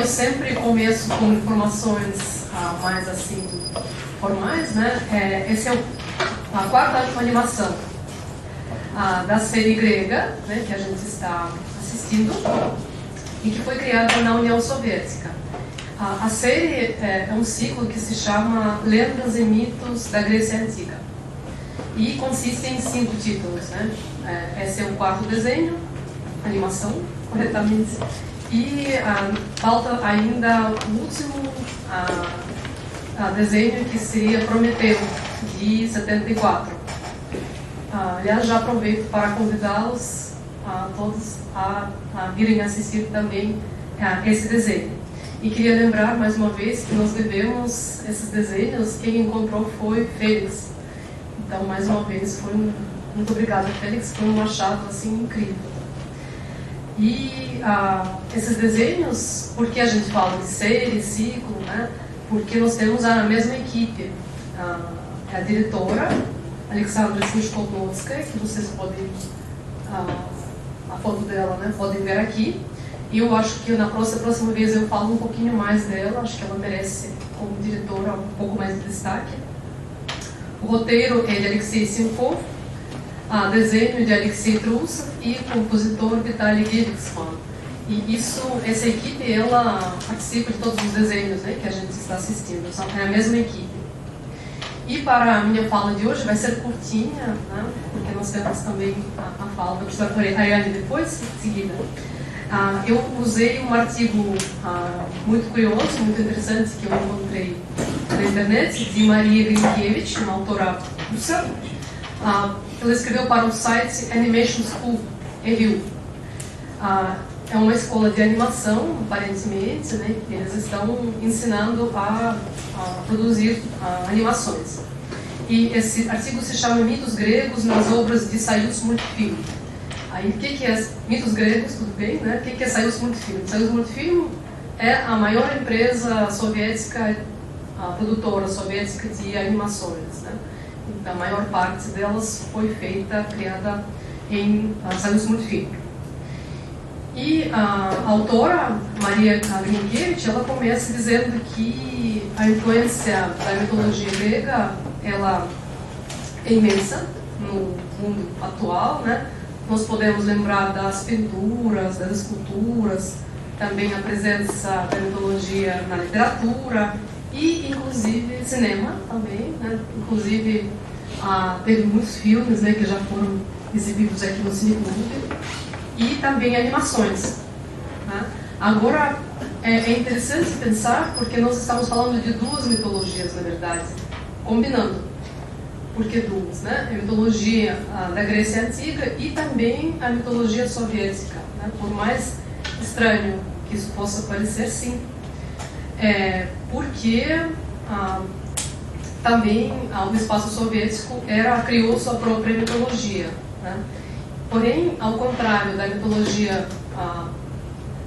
sempre começo com informações mais assim formais, né? Essa é a quarta animação da série grega, né, que a gente está assistindo e que foi criada na União Soviética. A série é um ciclo que se chama Lendas e Mitos da Grécia Antiga e consiste em 5 títulos, né? Esse é o quarto desenho, animação, corretamente, e falta ainda o último desenho, que seria Prometeu, de 74. Aliás, já aproveito para convidá-los todos a virem assistir também esse desenho. E queria lembrar mais uma vez que nós devemos esses desenhos, quem encontrou foi Félix. Então, mais uma vez, muito obrigada, Félix, foi um achado assim incrível. E esses desenhos, por que a gente fala de série, ciclo, né? Porque nós temos a mesma equipe, a diretora, Alexandra Snishkovnotskaya, que vocês podem, a foto dela, né, podem ver aqui. E eu acho que na próxima vez eu falo um pouquinho mais dela, acho que ela merece, como diretora, um pouco mais de destaque. O roteiro é de Alexei Simkov, desenho de Alexei Trusov e compositor Vitaly Geriksman. E essa equipe, ela participa de todos os desenhos, né, que a gente está assistindo, é a mesma equipe. E para a minha fala de hoje vai ser curtinha, né, porque nós temos também a fala da professora Ariane depois, em seguida. Eu usei um artigo muito curioso, muito interessante, que eu encontrei na internet, de Maria Grinkiewicz, uma autora russa. Ela escreveu para o site Animation School Review. É uma escola de animação, aparentemente, né, que eles estão ensinando a produzir animações. E esse artigo se chama Mitos Gregos nas Obras de Saius Multifilm. Aí, o que é mitos gregos, tudo bem, né? O que é Saius Multifilm? Saius Multifilm é a maior empresa soviética, a produtora soviética de animações, né? Então, a maior parte delas foi criada em Saius Multifilm. E a autora, Maria Grinkiewicz, ela começa dizendo que a influência da mitologia grega, ela é imensa no mundo atual, né? Nós podemos lembrar das pinturas, das esculturas, também a presença da mitologia na literatura e, inclusive, cinema também, né? Inclusive, teve muitos filmes, né, que já foram exibidos aqui no Cine Clube, e também animações, né? Agora, é interessante pensar, porque nós estamos falando de 2 mitologias, na verdade, combinando. Por que 2, né? A mitologia da Grécia Antiga e também a mitologia soviética, né? Por mais estranho que isso possa parecer, sim. Porque também o espaço soviético criou sua própria mitologia, né? Porém, ao contrário da mitologia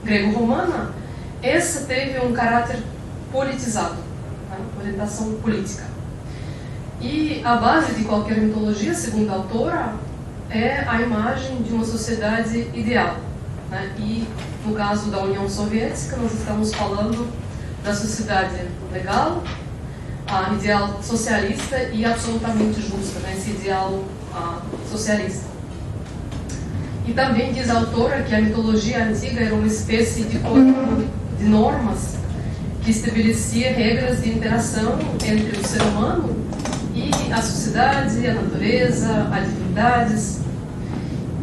grego-romana, essa teve um caráter politizado, né? Orientação política. E a base de qualquer mitologia, segundo a autora, é a imagem de uma sociedade ideal, né? E, no caso da União Soviética, nós estamos falando da sociedade legal, ideal socialista e absolutamente justa, né? Esse ideal socialista. E também diz a autora que a mitologia antiga era uma espécie de código de normas que estabelecia regras de interação entre o ser humano e a sociedade, a natureza, as divindades.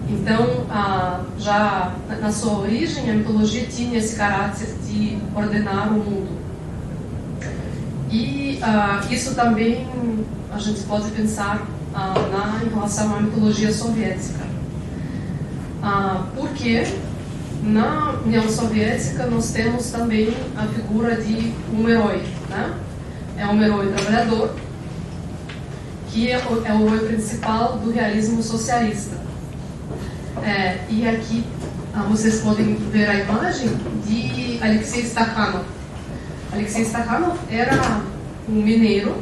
Então, já na sua origem, a mitologia tinha esse caráter de ordenar o mundo. E isso também a gente pode pensar em relação à mitologia soviética. Porque na União Soviética nós temos também a figura de um herói, né? É um herói trabalhador, que é o herói principal do realismo socialista. E aqui vocês podem ver a imagem de Alexei Stakhanov. Alexei Stakhanov era um mineiro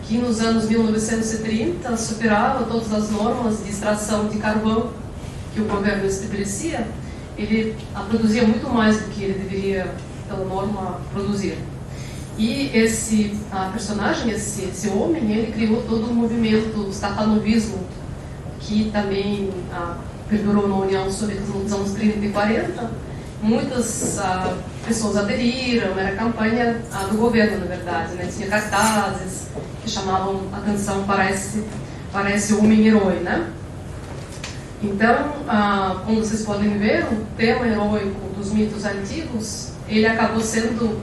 que nos anos 1930 superava todas as normas de extração de carvão que o governo estabelecia. Ele produzia muito mais do que ele deveria pela norma produzir. E esse personagem, esse homem, ele criou todo o movimento stafanovismo, que também perdurou na União Soviética nos anos 30 e 40. Muitas pessoas aderiram, era a campanha do governo, na verdade, né? Tinha cartazes que chamavam atenção para esse homem-herói, né? Então, como vocês podem ver, o tema heróico dos mitos antigos, ele acabou sendo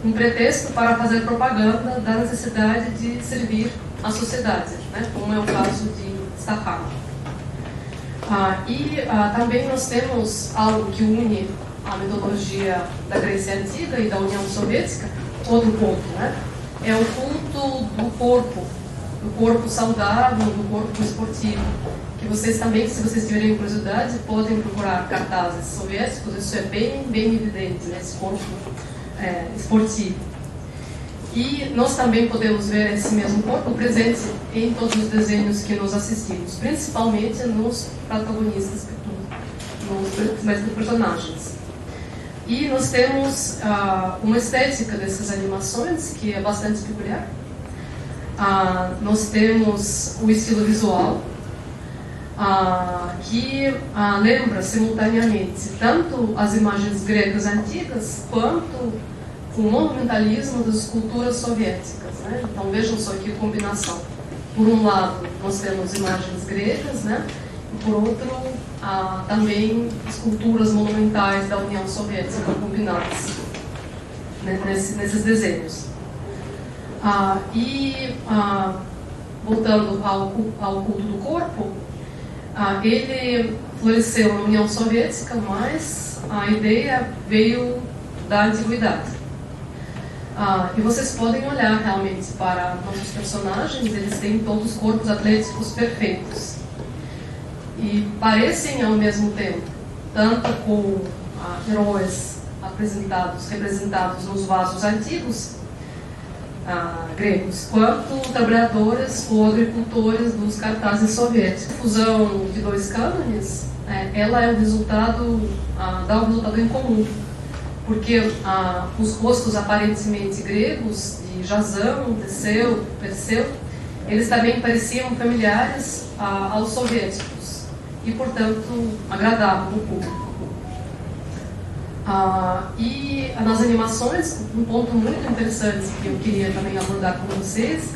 um pretexto para fazer propaganda da necessidade de servir à sociedade, né? Como é o caso de Stefano. Também nós temos algo que une a metodologia da Grécia Antiga e da União Soviética, outro ponto, né? É o culto do corpo saudável, do corpo esportivo, que vocês também, se vocês tiverem curiosidade, podem procurar cartazes soviéticos, isso é bem evidente, né? Esse corpo esportivo. E nós também podemos ver esse mesmo corpo presente em todos os desenhos que nós assistimos, principalmente nos protagonistas, nos personagens. E nós temos uma estética dessas animações que é bastante peculiar. Nós temos o estilo visual, que lembra simultaneamente tanto as imagens gregas antigas quanto o monumentalismo das esculturas soviéticas, né? Então vejam só que combinação. Por um lado, nós temos imagens gregas, né? E por outro, também esculturas monumentais da União Soviética combinadas, né? nesses desenhos. Voltando ao culto do corpo, ele floresceu na União Soviética, mas a ideia veio da antiguidade. E vocês podem olhar realmente para nossos personagens, eles têm todos corpos atléticos perfeitos. E parecem ao mesmo tempo, tanto com heróis representados nos vasos antigos gregos, quanto trabalhadores ou agricultores dos cartazes soviéticos. A fusão de dois cânones, ela é o resultado, dá um resultado em comum, porque os rostos aparentemente gregos de Jasão, Teseu, Perseu, eles também pareciam familiares aos soviéticos e, portanto, agradavam o público. E nas animações, um ponto muito interessante que eu queria também abordar com vocês,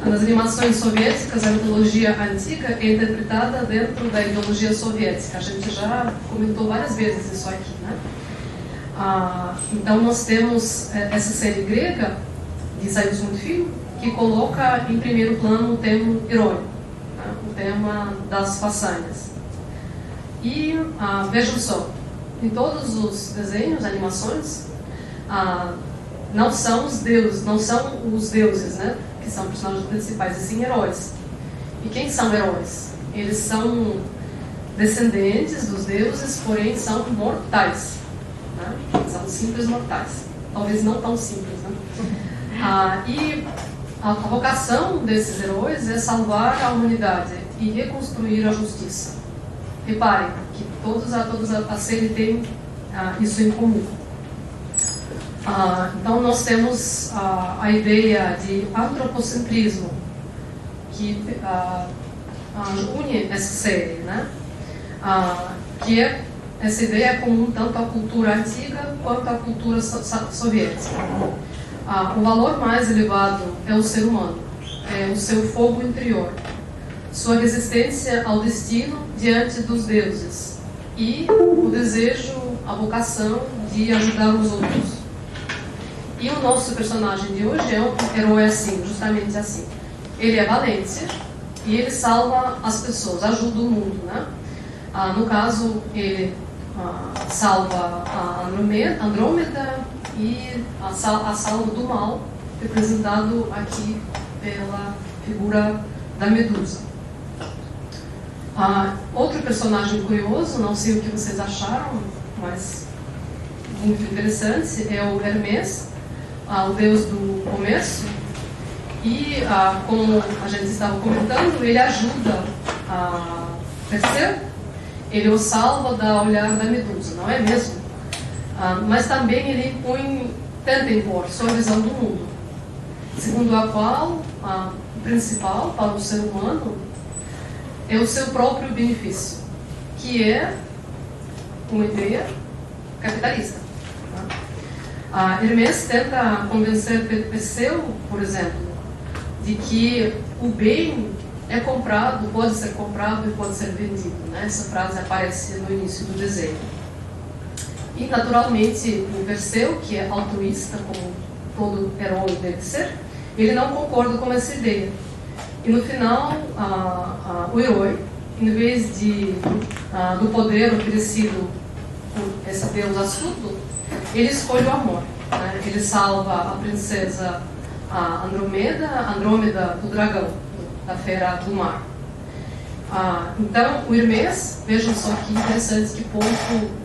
nas animações soviéticas, a mitologia antiga é interpretada dentro da ideologia soviética. A gente já comentou várias vezes isso aqui, né? Então nós temos essa série grega de ensaios muito filme que coloca em primeiro plano o tema heróico, né? O tema das façanhas. E vejam só, em todos os desenhos, animações, não são os deuses, né, que são personagens principais, e sim heróis. E quem são heróis? Eles são descendentes dos deuses, porém são mortais, né? São simples mortais, talvez não tão simples, né? E a vocação desses heróis é salvar a humanidade e reconstruir a justiça. Reparem que todos a série tem isso em comum. Então nós temos a ideia de antropocentrismo que une essa série, né? Que essa ideia é comum tanto à cultura antiga quanto à cultura soviética. O valor mais elevado é o ser humano, é o seu fogo interior, sua resistência ao destino diante dos deuses e o desejo, a vocação de ajudar os outros. E o nosso personagem de hoje é um herói assim, justamente assim. Ele é valente e ele salva as pessoas, ajuda o mundo, né? No caso, ele salva a Andrômeda e a salva do mal, representado aqui pela figura da Medusa. Outro personagem curioso, não sei o que vocês acharam, mas muito interessante, é o Hermes, o deus do comércio. E, como a gente estava comentando, ele ajuda Perseu, ele o salva da olhar da Medusa, não é mesmo? mas também ele tenta impor sua visão do mundo, segundo a qual o principal para o ser humano é o seu próprio benefício, que é uma ideia capitalista. Hermès tenta convencer Perseu, por exemplo, de que o bem é comprado, pode ser comprado e pode ser vendido. Essa frase aparece no início do desenho. E, naturalmente, o Perseu, que é altruísta, como todo herói deve ser, ele não concorda com essa ideia. E, no final, o herói, em vez do poder oferecido por esse deus astuto, ele escolhe o amor. Ele salva a princesa Andrômeda do dragão, da fera do mar. Então, o Hermès, vejam só que interessante, que ponto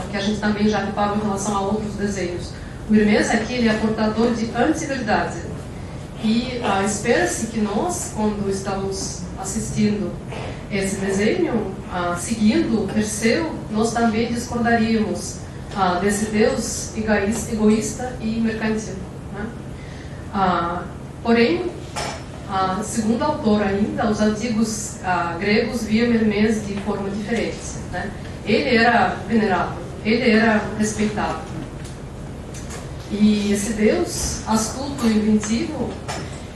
que a gente também já reparou em relação a outros desenhos. O Hermès aqui ele é portador de anti-verdade. E espera-se que nós, quando estamos assistindo esse desenho, seguindo Perseu, nós também discordaríamos desse Deus egoísta e mercantil. Porém, segundo a autora ainda, os antigos gregos viam Hermès de forma diferente. Ele era venerado, ele era respeitado. E esse Deus, astuto e inventivo,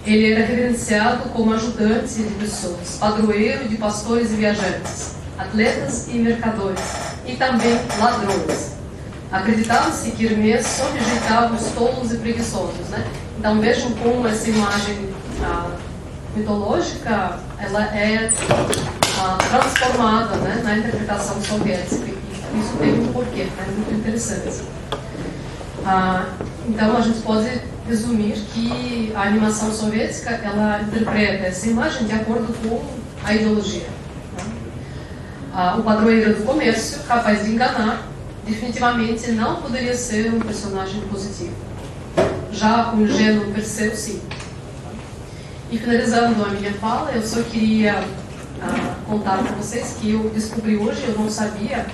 ele era reverenciado como ajudante de pessoas, padroeiro de pastores e viajantes, atletas e mercadores, e também ladrões. Acreditava-se que Hermès só rejeitava os tolos e preguiçosos. Então vejam como essa imagem mitológica ela é transformada na interpretação soviética. E isso tem um porquê, muito interessante. Então a gente pode resumir que a animação soviética ela interpreta essa imagem de acordo com a ideologia. O padroeiro do comércio, capaz de enganar, definitivamente não poderia ser um personagem positivo. Já o ingênuo Perseu, sim. E finalizando a minha fala, eu só queria contar para vocês que eu descobri hoje, eu não sabia,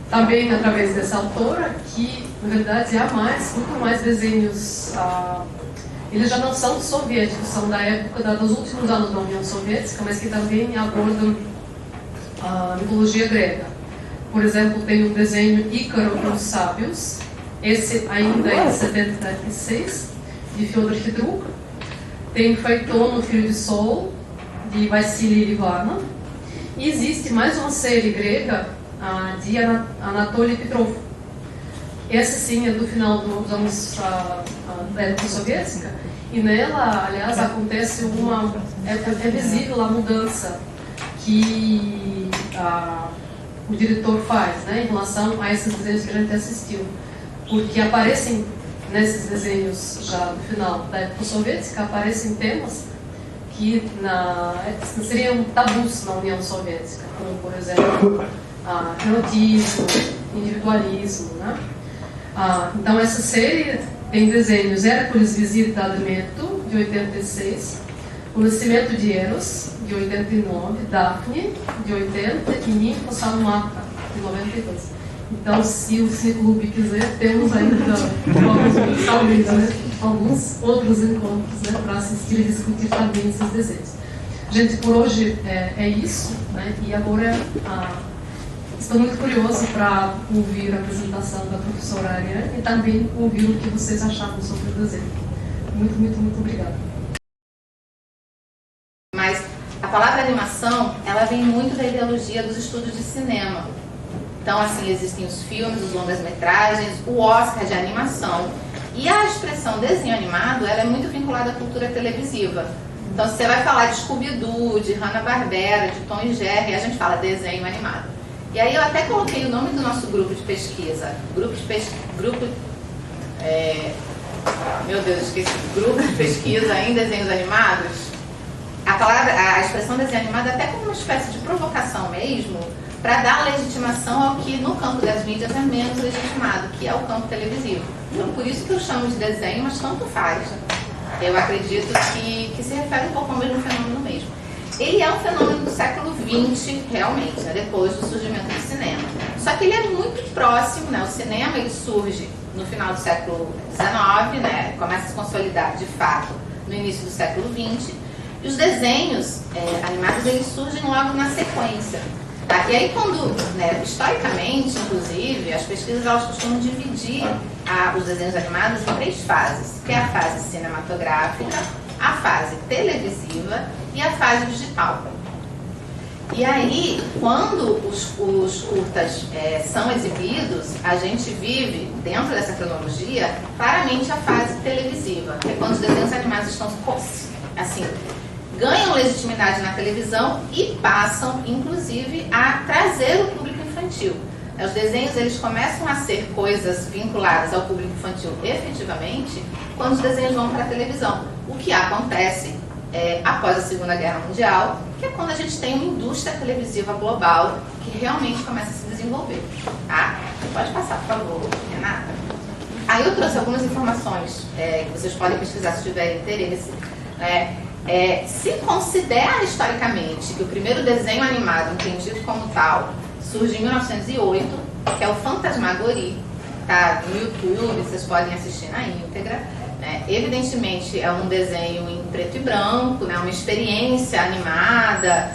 também através dessa autora, que na verdade há muito mais desenhos, eles já não são soviéticos, são da época dos últimos anos da União Soviética, mas que também abordam a mitologia grega. Por exemplo, tem um desenho Ícaro e os Sábios, esse ainda é de 76, de Fyodor Hidruk. Tem Faeton, o Filho de Sol, de Vassili Livanov. E existe mais uma série grega de Anatoly Petrov. Essa sim é do final dos anos da época soviética. E nela, aliás, acontece é visível a mudança que o diretor faz, em relação a esses desenhos que a gente assistiu. Porque aparecem, nesses desenhos já do final da época soviética, aparecem temas que seriam tabus na União Soviética, como, por exemplo, erotismo, individualismo. Então, essa série tem desenhos Hércules visita Admeto, de 86, O Nascimento de Eros, de 89, Daphne, de 80, e Ninfa Salmaca, de 92. Então, se o Cineclube quiser, temos ainda alguns outros encontros para assistir e discutir também esses desenhos. Gente, por hoje é isso, e agora estou muito curiosa para ouvir a apresentação da professora Ariane e também ouvir o que vocês acharam sobre o desenho. Muito, muito, muito obrigada. Mas a palavra animação, ela vem muito da ideologia dos estudos de cinema. Então, assim, existem os filmes, os longas-metragens, o Oscar de animação. E a expressão desenho animado, ela é muito vinculada à cultura televisiva. Então, se você vai falar de Scooby-Doo, de Hanna-Barbera, de Tom e Jerry, a gente fala desenho animado. E aí eu até coloquei o nome do nosso grupo de pesquisa. Grupo de pesquisa em desenhos animados. A expressão desenho animado é até como uma espécie de provocação mesmo, para dar legitimação ao que no campo das mídias é menos legitimado, que é o campo televisivo. Então, por isso que eu chamo de desenho, mas tanto faz. Eu acredito que se refere um pouco ao mesmo fenômeno mesmo. Ele é um fenômeno do século XX, realmente, depois do surgimento do cinema. Só que ele é muito próximo, né? O cinema ele surge no final do século XIX, né? Começa a se consolidar de fato no início do século XX, e os desenhos animados eles surgem logo na sequência. Tá? E aí quando, né, historicamente, inclusive, as pesquisas elas costumam dividir os desenhos animados em 3 fases, que é a fase cinematográfica, a fase televisiva e a fase digital. E aí, quando os curtas são exibidos, a gente vive, dentro dessa cronologia, claramente a fase televisiva, que é quando os desenhos animados estão, assim, ganham legitimidade na televisão e passam, inclusive, a trazer o público infantil. Os desenhos eles começam a ser coisas vinculadas ao público infantil efetivamente quando os desenhos vão para a televisão. O que acontece após a Segunda Guerra Mundial, que é quando a gente tem uma indústria televisiva global que realmente começa a se desenvolver. Tá? Pode passar, por favor, Renata. Aí eu trouxe algumas informações que vocês podem pesquisar se tiverem interesse. Se considera historicamente que o primeiro desenho animado entendido como tal surge em 1908, que é o Fantasmagorie, tá? No YouTube, vocês podem assistir na íntegra. Evidentemente é um desenho em preto e branco, né? Uma experiência animada,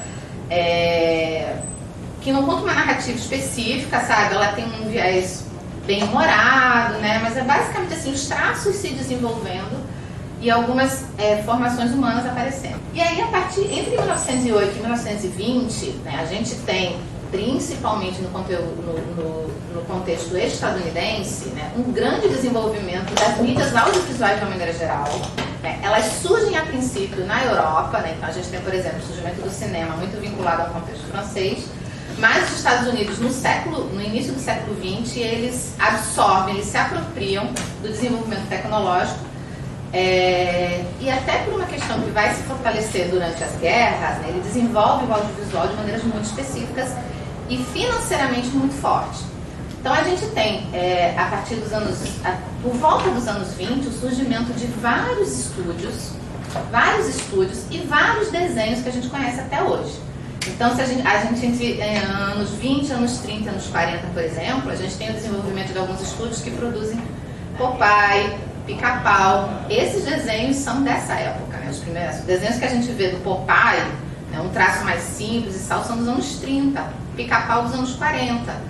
que não conta uma narrativa específica, sabe? Ela tem um viés bem humorado, né? Mas é basicamente assim, os traços se desenvolvendo e algumas formações humanas aparecendo. E aí, entre 1908 e 1920, né, a gente tem, principalmente no contexto estadunidense, né, um grande desenvolvimento das mídias audiovisuais de uma maneira geral. Elas surgem a princípio na Europa, né, então a gente tem, por exemplo, o surgimento do cinema muito vinculado ao contexto francês, mas os Estados Unidos, no início do século XX, eles absorvem, eles se apropriam do desenvolvimento tecnológico, e até por uma questão que vai se fortalecer durante as guerras, né, ele desenvolve o audiovisual de maneiras muito específicas e financeiramente muito forte. Então a gente tem, a partir dos por volta dos anos 20, o surgimento de vários estúdios e vários desenhos que a gente conhece até hoje. Então se a gente entre anos 20, anos 30, anos 40, por exemplo, a gente tem o desenvolvimento de alguns estúdios que produzem Popeye, Pica-Pau. Esses desenhos são dessa época, né? Os primeiros desenhos que a gente vê do Popeye, né, um traço mais simples e tal, são dos anos 30, Pica-Pau dos anos 40.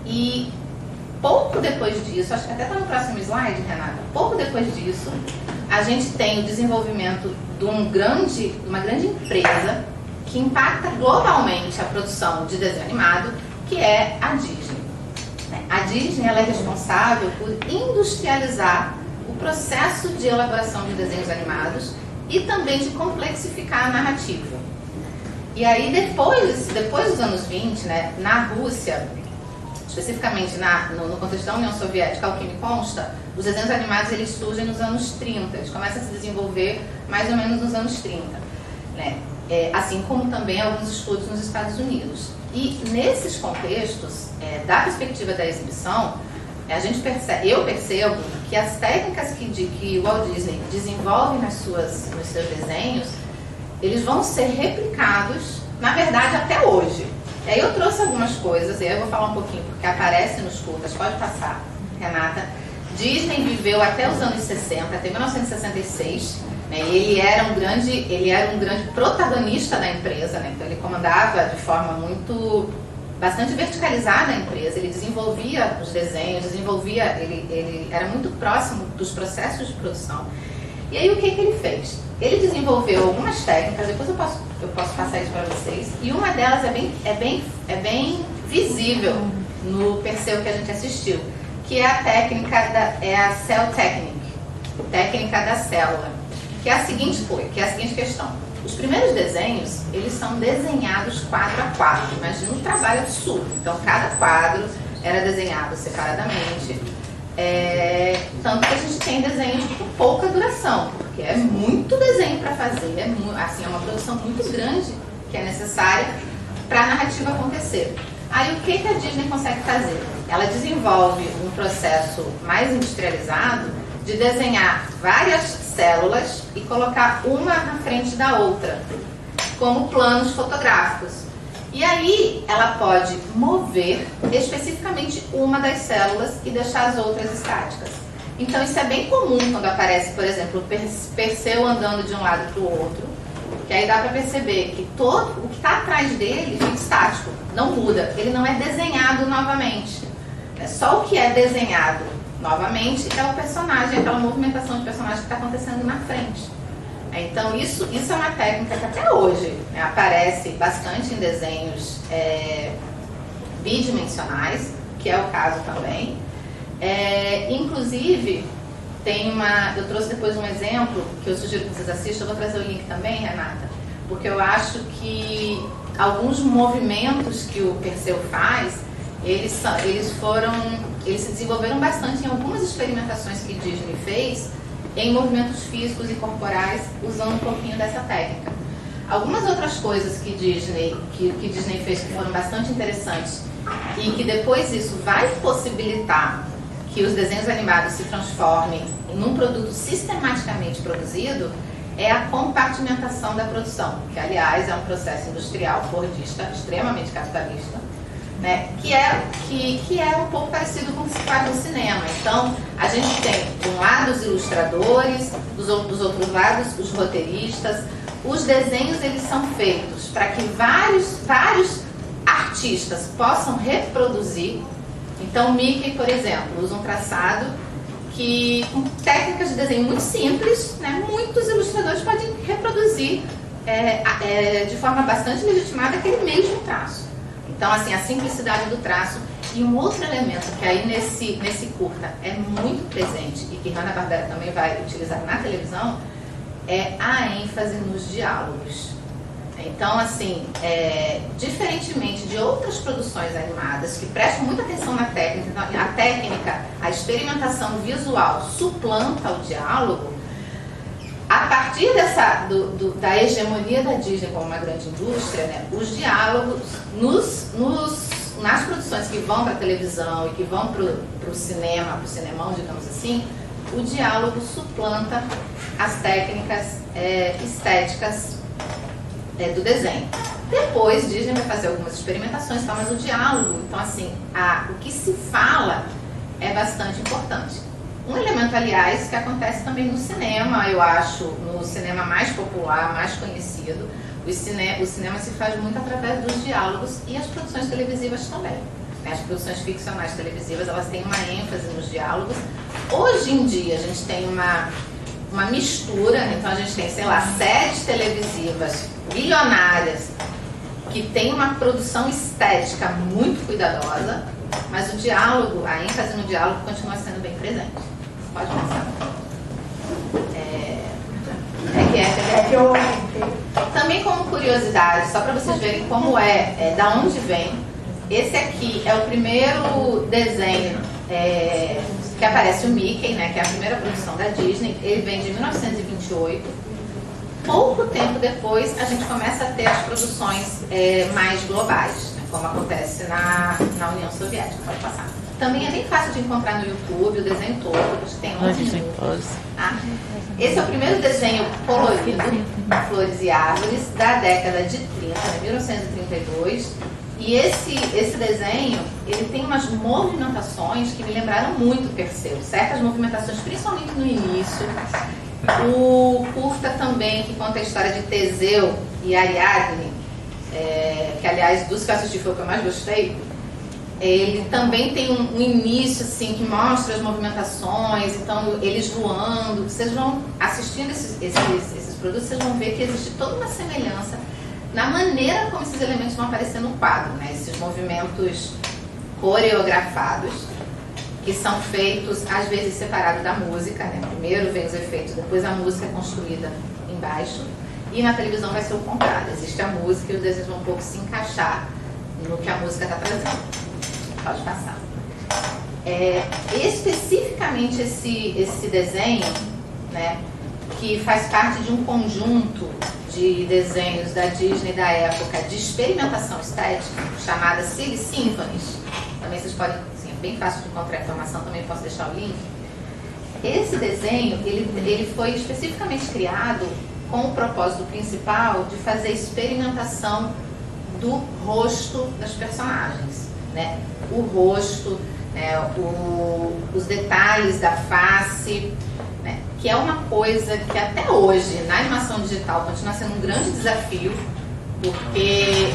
E pouco depois disso, acho que até está no próximo slide, Renata, pouco depois disso, a gente tem o desenvolvimento de uma grande empresa que impacta globalmente a produção de desenho animado, que é a Disney. A Disney ela é responsável por industrializar o processo de elaboração de desenhos animados e também de complexificar a narrativa. E aí depois dos anos 20, né, na Rússia, especificamente no contexto da União Soviética, ao que me consta, os desenhos animados eles surgem nos anos 30, eles começam a se desenvolver mais ou menos nos anos 30, né? Assim como também alguns estudos nos Estados Unidos. E nesses contextos, da perspectiva da exibição, eu percebo que as técnicas que o Walt Disney desenvolve nos seus desenhos, eles vão ser replicados, na verdade, até hoje. E aí eu trouxe algumas coisas, e aí eu vou falar um pouquinho, porque aparece nos curtas, pode passar, Renata. Disney viveu até os anos 60, até 1966, né, e ele era um grande protagonista da empresa, né, então ele comandava de forma bastante verticalizada a empresa, ele desenvolvia os desenhos, ele era muito próximo dos processos de produção. E aí o que ele fez? Ele desenvolveu algumas técnicas, depois eu posso passar isso para vocês, e uma delas é bem visível no Perseu que a gente assistiu, que é a técnica a cell technique, técnica da célula, que é a seguinte questão. Os primeiros desenhos, eles são desenhados quadro a quadro, imagina um trabalho absurdo. Então, cada quadro era desenhado separadamente, tanto que a gente tem desenhos com pouca duração, porque é muito desenho para fazer, é uma produção muito grande que é necessária para a narrativa acontecer. Aí, o que a Disney consegue fazer? Ela desenvolve um processo mais industrializado de desenhar várias células e colocar uma na frente da outra, como planos fotográficos. E aí ela pode mover especificamente uma das células e deixar as outras estáticas. Então isso é bem comum quando aparece, por exemplo, o Perseu andando de um lado para o outro, que aí dá para perceber que todo o que está atrás dele fica estático, não muda, ele não é desenhado novamente. Só o que é desenhado novamente é o personagem, aquela movimentação de personagem que está acontecendo na frente. Então isso é uma técnica que até hoje, né, aparece bastante em desenhos bidimensionais, que é o caso também. Inclusive, eu trouxe depois um exemplo que eu sugiro que vocês assistam, eu vou trazer o link também, Renata, porque eu acho que alguns movimentos que o Perseu faz, eles se desenvolveram bastante em algumas experimentações que Disney fez em movimentos físicos e corporais, usando um pouquinho dessa técnica. Algumas outras coisas que Disney fez que foram bastante interessantes e que depois isso vai possibilitar que os desenhos animados se transformem em um produto sistematicamente produzido é a compartimentação da produção, que aliás é um processo industrial fordista, extremamente capitalista, né? que é um pouco parecido com o que se faz no cinema. Então, a gente tem, de um lado, os ilustradores, dos outros lados, os roteiristas. Os desenhos, eles são feitos para que vários artistas possam reproduzir. Então, Mickey, por exemplo, usa um traçado que, com técnicas de desenho muito simples, né, muitos ilustradores podem reproduzir de forma bastante legitimada aquele mesmo traço. Então, assim, a simplicidade do traço. E um outro elemento que aí nesse curta é muito presente e que Hanna-Barbera também vai utilizar na televisão é a ênfase nos diálogos. Então, assim, diferentemente de outras produções animadas que prestam muita atenção na técnica, então, a técnica, a experimentação visual suplanta o diálogo. A partir da hegemonia da Disney como uma grande indústria, né, os diálogos nas produções que vão para a televisão e que vão para o cinema, para o cinemão, digamos assim, o diálogo suplanta as técnicas estéticas do desenho. Depois, Disney vai fazer algumas experimentações, tá? Mas o diálogo, então assim, o que se fala é bastante importante. Um elemento, aliás, que acontece também no cinema, eu acho, no cinema mais popular, mais conhecido, o cinema se faz muito através dos diálogos e as produções televisivas também. As produções ficcionais televisivas, elas têm uma ênfase nos diálogos. Hoje em dia, a gente tem uma mistura, então a gente tem, sei lá, séries televisivas bilionárias que tem uma produção estética muito cuidadosa, mas o diálogo, a ênfase no diálogo continua sendo bem presente. Pode passar. Também como curiosidade, só para vocês verem como da onde vem, esse aqui é o primeiro desenho que aparece o Mickey, né, que é a primeira produção da Disney. Ele vem de 1928. Pouco tempo depois, a gente começa a ter as produções mais globais, né, como acontece na União Soviética. Pode passar. Também é bem fácil de encontrar no YouTube, o desenho todo, tem 11 minutos. Tá? Esse é o primeiro desenho colorido, Flores e Árvores, da década de 30, 1932. E esse desenho, ele tem umas movimentações que me lembraram muito Perseu. Certas movimentações, principalmente no início. O curta também, que conta a história de Teseu e Ariadne, que aliás, dos que eu assisti foi o que eu mais gostei. Ele também tem um início assim, que mostra as movimentações, então eles voando. Vocês vão assistindo esses produtos, vocês vão ver que existe toda uma semelhança na maneira como esses elementos vão aparecer no quadro, né? Esses movimentos coreografados, que são feitos às vezes separados da música, né? Primeiro vem os efeitos, depois a música é construída embaixo, e na televisão vai ser o contrário. Existe a música e os desenhos vão um pouco se encaixar no que a música está trazendo. Pode passar. Especificamente esse desenho, né, que faz parte de um conjunto de desenhos da Disney da época de experimentação estética, chamada Silly Symphonies. Também vocês podem, assim, é bem fácil de encontrar a informação, também posso deixar o link. Esse desenho, ele foi especificamente criado com o propósito principal de fazer experimentação do rosto das personagens, né? O rosto, né? Os detalhes da face, né? Que é uma coisa que até hoje, na animação digital, continua sendo um grande desafio, porque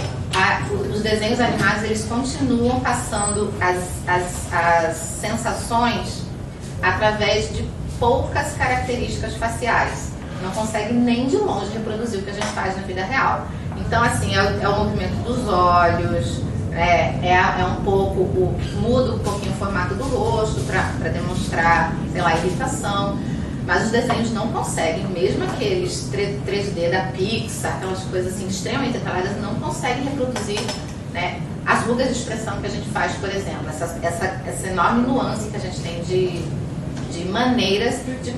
os desenhos animados, eles continuam passando as sensações através de poucas características faciais. Não consegue nem de longe reproduzir o que a gente faz na vida real. Então, assim, é o movimento dos olhos, é um pouco, muda um pouquinho o formato do rosto para demonstrar, sei lá, irritação. Mas os desenhos não conseguem, mesmo aqueles 3D da Pixar, aquelas coisas assim extremamente detalhadas, não conseguem reproduzir, né, as rugas de expressão que a gente faz, por exemplo, essa enorme nuance que a gente tem de maneiras de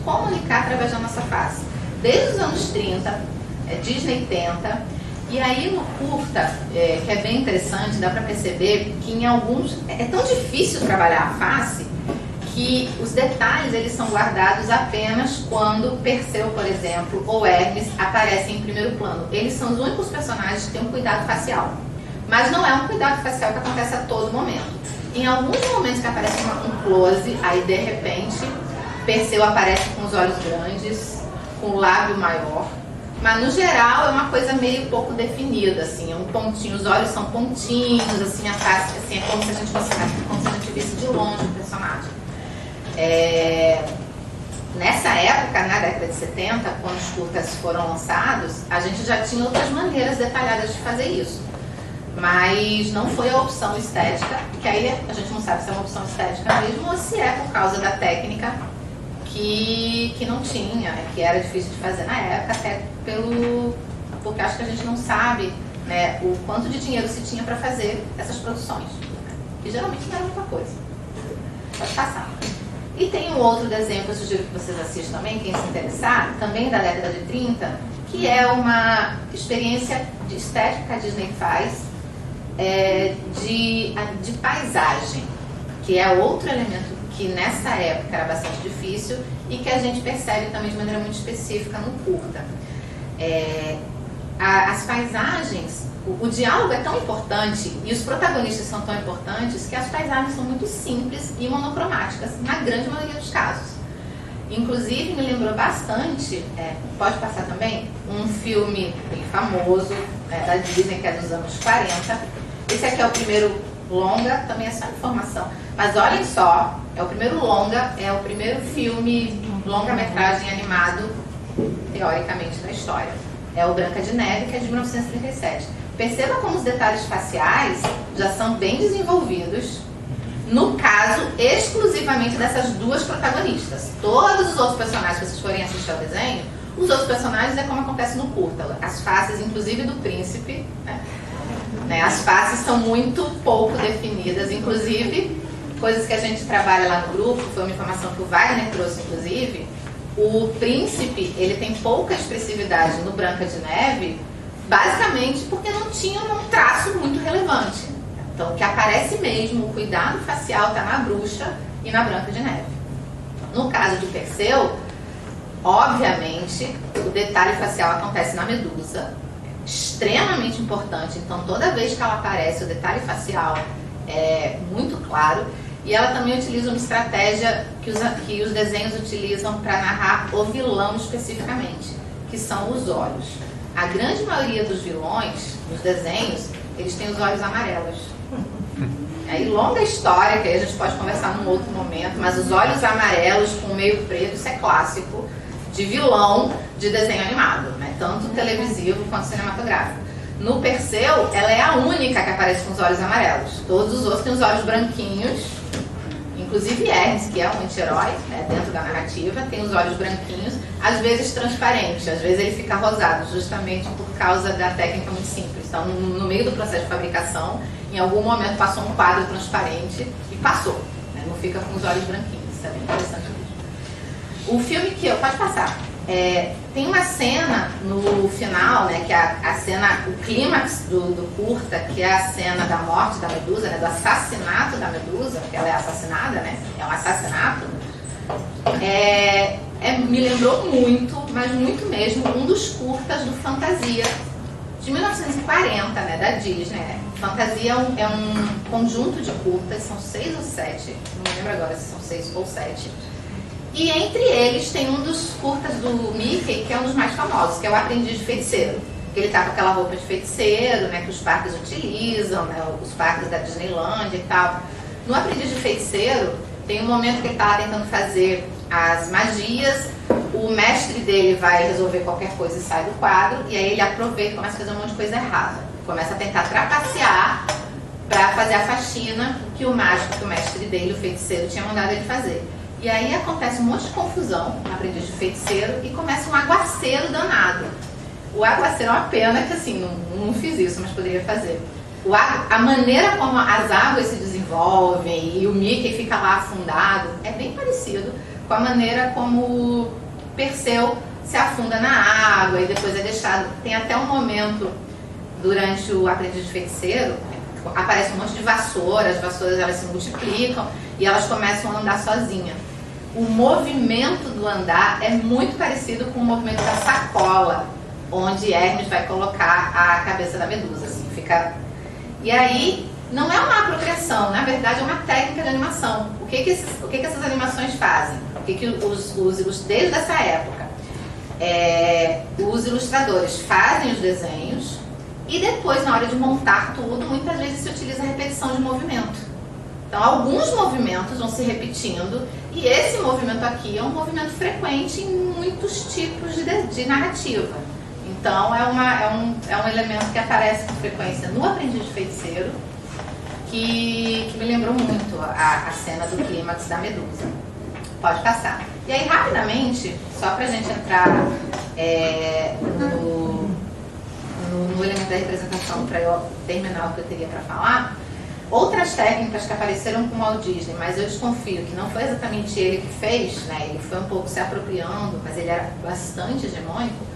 comunicar através da nossa face. Desde os anos 30, Disney tenta, e aí no curta, que é bem interessante, dá para perceber que em alguns é tão difícil trabalhar a face que os detalhes, eles são guardados apenas quando Perseu, por exemplo, ou Hermes aparecem em primeiro plano. Eles são os únicos personagens que têm um cuidado facial. Mas não é um cuidado facial que acontece a todo momento. Em alguns momentos que aparece um close, aí de repente Perseu aparece com os olhos grandes, com o lábio maior. Mas no geral é uma coisa meio pouco definida, assim, é um pontinho, os olhos são pontinhos, assim, a face, assim, é como se a gente visse de longe o personagem. Nessa época, na década de 70, quando os curtas foram lançados, a gente já tinha outras maneiras detalhadas de fazer isso. Mas não foi a opção estética, que aí a gente não sabe se é uma opção estética mesmo ou se é por causa da técnica que não tinha, que era difícil de fazer na época, até porque acho que a gente não sabe, né, o quanto de dinheiro se tinha para fazer essas produções, que geralmente não era muita coisa. Pode passar. E tem um outro desenho que eu sugiro que vocês assistam também, quem se interessar, também da década de 30, que é uma experiência de estética que a Disney faz, de paisagem, que é outro elemento que nessa época era bastante difícil e que a gente percebe também de maneira muito específica no curta. As paisagens, o diálogo é tão importante e os protagonistas são tão importantes que as paisagens são muito simples e monocromáticas, na grande maioria dos casos. Inclusive, me lembrou bastante, pode passar também, um filme bem famoso, da Disney, que é dos anos 40. Esse aqui é o primeiro longa, também é só informação. Mas olhem só, é o primeiro longa, é o primeiro filme, longa-metragem animado, teoricamente, da história. É o Branca de Neve, que é de 1937. Perceba como os detalhes faciais já são bem desenvolvidos, no caso, exclusivamente dessas duas protagonistas. Todos os outros personagens, se vocês forem assistir ao desenho, os outros personagens é como acontece no curta. As faces, inclusive do príncipe, né? As faces são muito pouco definidas, inclusive, coisas que a gente trabalha lá no grupo, foi uma informação que o Wagner trouxe, inclusive, o príncipe, ele tem pouca expressividade no Branca de Neve, basicamente porque não tinha um traço muito relevante. Então, o que aparece mesmo, o cuidado facial está na Bruxa e na Branca de Neve. No caso de Perseu, obviamente, o detalhe facial acontece na Medusa, extremamente importante. Então, toda vez que ela aparece, o detalhe facial é muito claro. E ela também utiliza uma estratégia que os desenhos utilizam para narrar o vilão especificamente, que são os olhos. A grande maioria dos vilões, nos desenhos, eles têm os olhos amarelos. Aí, longa história, que aí a gente pode conversar num outro momento, mas os olhos amarelos com meio preto, isso é clássico de vilão de desenho animado, né? Tanto televisivo quanto cinematográfico. No Perseu, ela é a única que aparece com os olhos amarelos. Todos os outros têm os olhos branquinhos, inclusive Hermes, que é um anti-herói, né, dentro da narrativa, tem os olhos branquinhos, às vezes transparentes, às vezes ele fica rosado, justamente por causa da técnica muito simples. Então, no meio do processo de fabricação, em algum momento passou um quadro transparente e passou, né, não fica com os olhos branquinhos. Isso é bem interessante mesmo. O filme que pode passar. Tem uma cena no final, né, que é a cena, o clímax do curta, que é a cena da morte da Medusa, né, do assassinato da Medusa, porque ela é assassinada, né, é um assassinato. Me lembrou muito, mas muito mesmo, um dos curtas do Fantasia, de 1940, né, da Disney. Fantasia é um conjunto de curtas, são 6 ou 7, não me lembro agora se são 6 ou 7. E entre eles tem um dos curtas do Mickey, que é um dos mais famosos, que é o Aprendiz de Feiticeiro. Ele tá com aquela roupa de feiticeiro, né, que os parques utilizam, né, os parques da Disneylândia e tal. No Aprendiz de Feiticeiro, tem um momento que ele tá lá tentando fazer as magias, o mestre dele vai resolver qualquer coisa e sai do quadro, e aí ele aproveita e começa a fazer um monte de coisa errada. Começa a tentar trapacear para fazer a faxina que o mágico, que o mestre dele, o feiticeiro, tinha mandado ele fazer. E aí acontece um monte de confusão no Aprendiz de Feiticeiro e começa um aguaceiro danado. O aguaceiro é uma pena que, assim, não fiz isso, mas poderia fazer. A maneira como as águas se desenvolvem e o Mickey fica lá afundado é bem parecido com a maneira como Perseu se afunda na água e depois é deixado. Tem até um momento durante o Aprendiz de Feiticeiro, aparece um monte de vassouras, as vassouras elas se multiplicam e elas começam a andar sozinhas. O movimento do andar é muito parecido com o movimento da sacola, onde Hermes vai colocar a cabeça da Medusa, assim, fica... E aí, não é uma apropriação, na verdade é uma técnica de animação. O que essas animações fazem? Desde essa época, os ilustradores fazem os desenhos e depois, na hora de montar tudo, muitas vezes se utiliza a repetição de movimento. Então, alguns movimentos vão se repetindo e esse movimento aqui é um movimento frequente em muitos tipos de narrativa. Então, é um elemento que aparece com frequência no Aprendiz de Feiticeiro, que me lembrou muito a cena do clímax da Medusa. Pode passar. E aí, rapidamente, só pra gente entrar no elemento da representação, para eu terminar o que eu teria para falar, outras técnicas que apareceram com o Walt Disney, mas eu desconfio que não foi exatamente ele que fez, né? Ele foi um pouco se apropriando, mas ele era bastante hegemônico,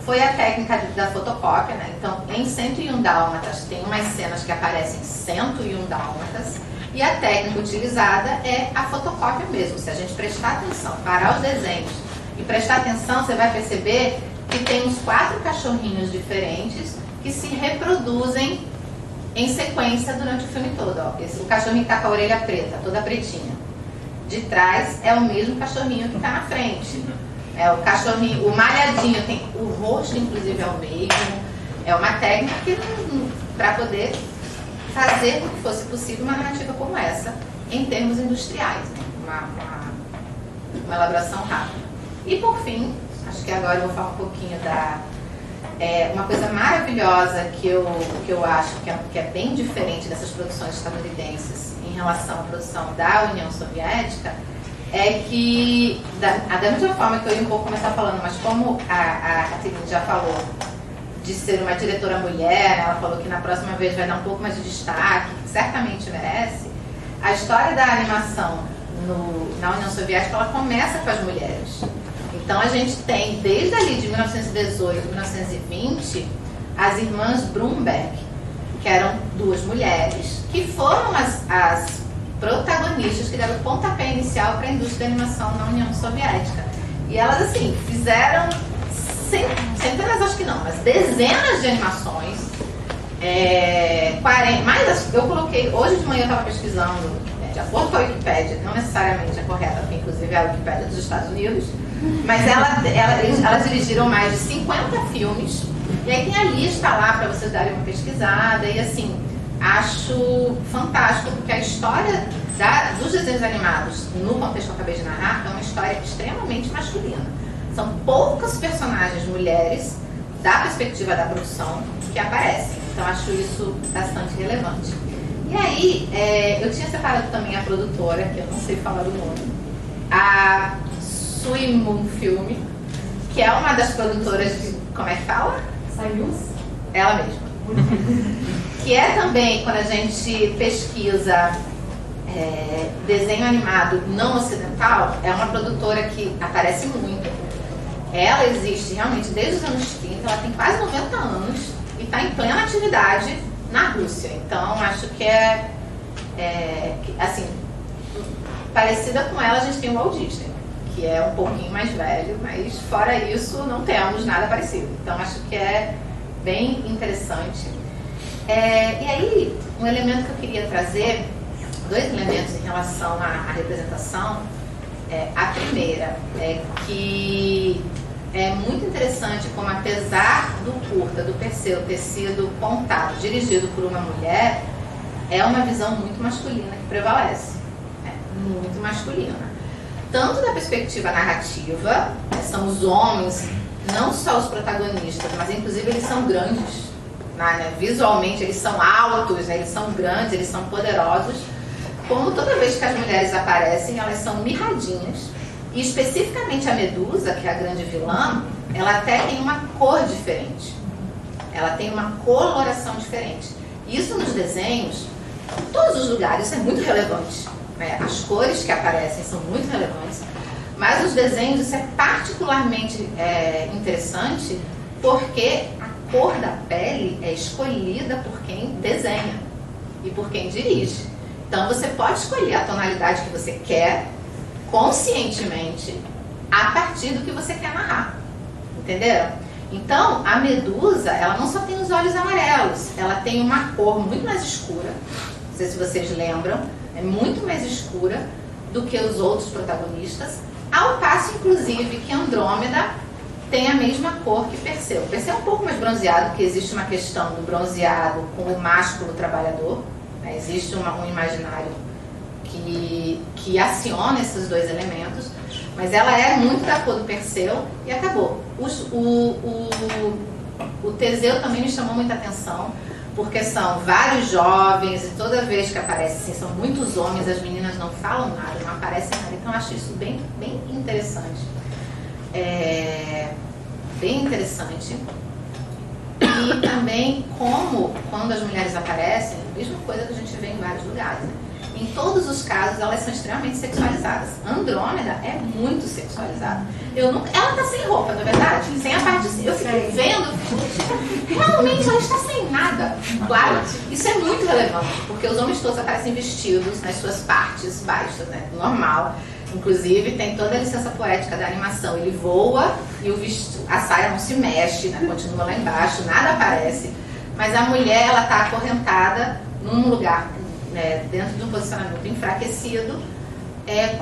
foi a técnica da fotocópia, né? Então, em 101 Dálmatas, tem umas cenas que aparecem 101 Dálmatas, e a técnica utilizada é a fotocópia mesmo. Se a gente prestar atenção, parar os desenhos e prestar atenção, você vai perceber que tem uns 4 cachorrinhos diferentes que se reproduzem em sequência durante o filme todo. Ó. O cachorrinho que está com a orelha preta, toda pretinha. De trás é o mesmo cachorrinho que está na frente. É o cachorrinho, o malhadinho, tem o rosto inclusive é o mesmo. É uma técnica que para poder fazer com que fosse possível uma narrativa como essa, em termos industriais, né? Uma elaboração rápida. E por fim, acho que agora eu vou falar um pouquinho da uma coisa maravilhosa que eu acho que é bem diferente dessas produções estadunidenses em relação à produção da União Soviética, é que, da mesma forma que eu ia um pouco começar falando, mas como a Caterine já falou, de ser uma diretora mulher, ela falou que na próxima vez vai dar um pouco mais de destaque, que certamente merece, a história da animação na União Soviética, ela começa com as mulheres. Então a gente tem, desde ali de 1918 a 1920, as irmãs Brumberg, que eram 2 mulheres, que foram as protagonistas que deram o pontapé inicial para a indústria da animação na União Soviética. E elas, assim, fizeram centenas, acho que não, mas dezenas de animações. 40, mas eu coloquei, hoje de manhã eu estava pesquisando, de acordo com a Wikipédia, não necessariamente a correta, porque inclusive é a Wikipédia dos Estados Unidos, mas elas dirigiram mais de 50 filmes, e aí tem a lista lá para vocês darem uma pesquisada, e assim, acho fantástico, porque a história dos desenhos animados, no contexto que eu acabei de narrar, é uma história extremamente masculina. São poucas personagens mulheres, da perspectiva da produção, que aparecem. Então, acho isso bastante relevante. E aí, eu tinha separado também a produtora, que eu não sei falar o nome, a Sui Moon Film, que é uma das produtoras de... Como é que fala? Sayus? Ela mesma. Que é também, quando a gente pesquisa desenho animado não ocidental, é uma produtora que aparece muito. Ela existe realmente desde os anos 30, ela tem quase 90 anos e está em plena atividade na Rússia. Então, acho que assim, parecida com ela, a gente tem o Walt Disney, que é um pouquinho mais velho, mas fora isso, não temos nada parecido. Então, acho que é bem interessante. E aí, um elemento que eu queria trazer, dois elementos em relação à representação. A primeira é que é muito interessante como, apesar do curta, do Perseu, ter sido contado, dirigido por uma mulher, é uma visão muito masculina que prevalece. Muito masculina. Tanto da perspectiva narrativa, são os homens, não só os protagonistas, mas inclusive eles são grandes. Visualmente eles são altos, eles são grandes, eles são poderosos. Como toda vez que as mulheres aparecem, elas são mirradinhas. E especificamente a Medusa, que é a grande vilã, ela até tem uma cor diferente. Ela tem uma coloração diferente. Isso nos desenhos, em todos os lugares, isso é muito relevante. As cores que aparecem são muito relevantes. Mas nos desenhos isso é particularmente interessante, porque a cor da pele é escolhida por quem desenha e por quem dirige. Então você pode escolher a tonalidade que você quer, conscientemente, a partir do que você quer narrar. Entenderam? Então, a Medusa, ela não só tem os olhos amarelos, ela tem uma cor muito mais escura, não sei se vocês lembram, é muito mais escura do que os outros protagonistas, ao passo, inclusive, que Andrômeda tem a mesma cor que Perseu. Perseu é um pouco mais bronzeado, porque existe uma questão do bronzeado com o másculo trabalhador, existe um imaginário que aciona esses dois elementos, mas ela é muito da cor do Perseu e acabou. O Teseu também me chamou muita atenção, porque são vários jovens e toda vez que aparece, assim, são muitos homens, as meninas não falam nada, não aparecem nada, então eu acho isso bem interessante. Bem interessante. E também como, quando as mulheres aparecem, a mesma coisa que a gente vê em vários lugares, né? Em todos os casos, elas são extremamente sexualizadas. Andrômeda é muito sexualizada. Ela tá sem roupa, não é verdade? Sem a parte de... Eu fiquei vendo, realmente ela está sem nada. Claro, isso é muito relevante, porque os homens todos aparecem vestidos nas suas partes baixas, né? Normal. Inclusive, tem toda a licença poética da animação. Ele voa e a saia não se mexe, né? Continua lá embaixo, nada aparece. Mas a mulher, ela está acorrentada num lugar, né, dentro de um posicionamento enfraquecido,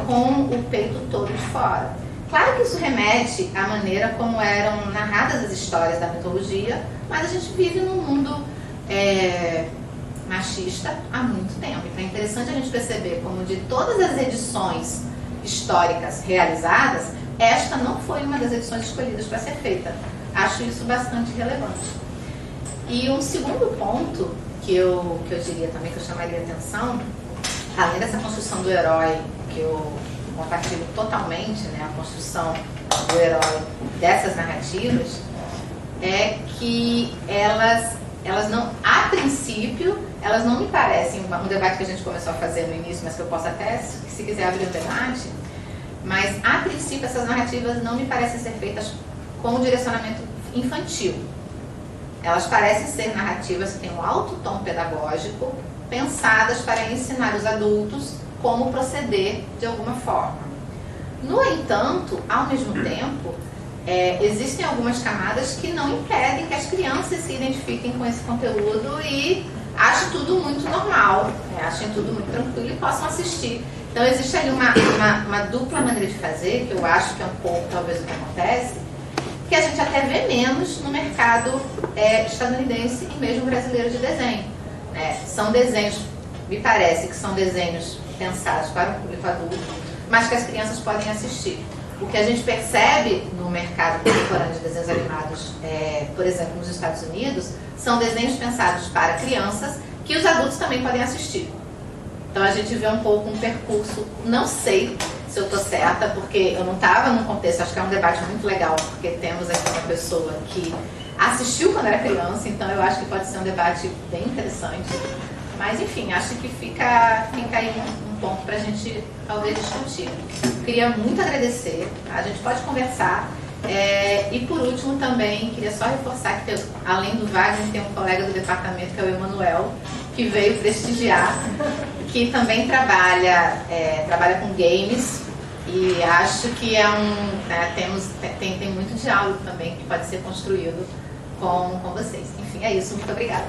com o peito todo de fora. Claro que isso remete à maneira como eram narradas as histórias da mitologia, mas a gente vive num mundo machista há muito tempo. Então é interessante a gente perceber como, de todas as edições históricas realizadas, esta não foi uma das edições escolhidas para ser feita. Acho isso bastante relevante. E um segundo ponto que eu diria também, que eu chamaria a atenção, além dessa construção do herói, que eu compartilho totalmente, né, a construção do herói dessas narrativas, é que elas não, a princípio, elas não me parecem, um debate que a gente começou a fazer no início, mas que eu posso até, se quiser abrir um debate, mas a princípio essas narrativas não me parecem ser feitas com um direcionamento infantil. Elas parecem ser narrativas que têm um alto tom pedagógico, pensadas para ensinar os adultos como proceder de alguma forma. No entanto, ao mesmo tempo, existem algumas camadas que não impedem que as crianças se identifiquem com esse conteúdo e achem tudo muito normal, achem tudo muito tranquilo e possam assistir. Então existe ali uma dupla maneira de fazer, que eu acho que é um pouco talvez o que acontece, que a gente até vê menos no mercado estadunidense e mesmo brasileiro de desenho. São desenhos, me parece que são desenhos pensados para o público adulto, mas que as crianças podem assistir. O que a gente percebe no mercado contemporâneo de desenhos animados, por exemplo, nos Estados Unidos, são desenhos pensados para crianças que os adultos também podem assistir. Então a gente vê um pouco um percurso, não sei se eu estou certa, porque eu não estava num contexto, acho que é um debate muito legal, porque temos aqui uma pessoa que assistiu quando era criança, então eu acho que pode ser um debate bem interessante. Mas enfim, acho que fica aí um ponto para a gente talvez discutir. Queria muito agradecer, a gente pode conversar. E por último também, queria só reforçar que além do Wagner, tem um colega do departamento, que é o Emanuel, que veio prestigiar, que também trabalha com games, e acho que tem muito diálogo também que pode ser construído com vocês. Enfim, é isso. Muito obrigada.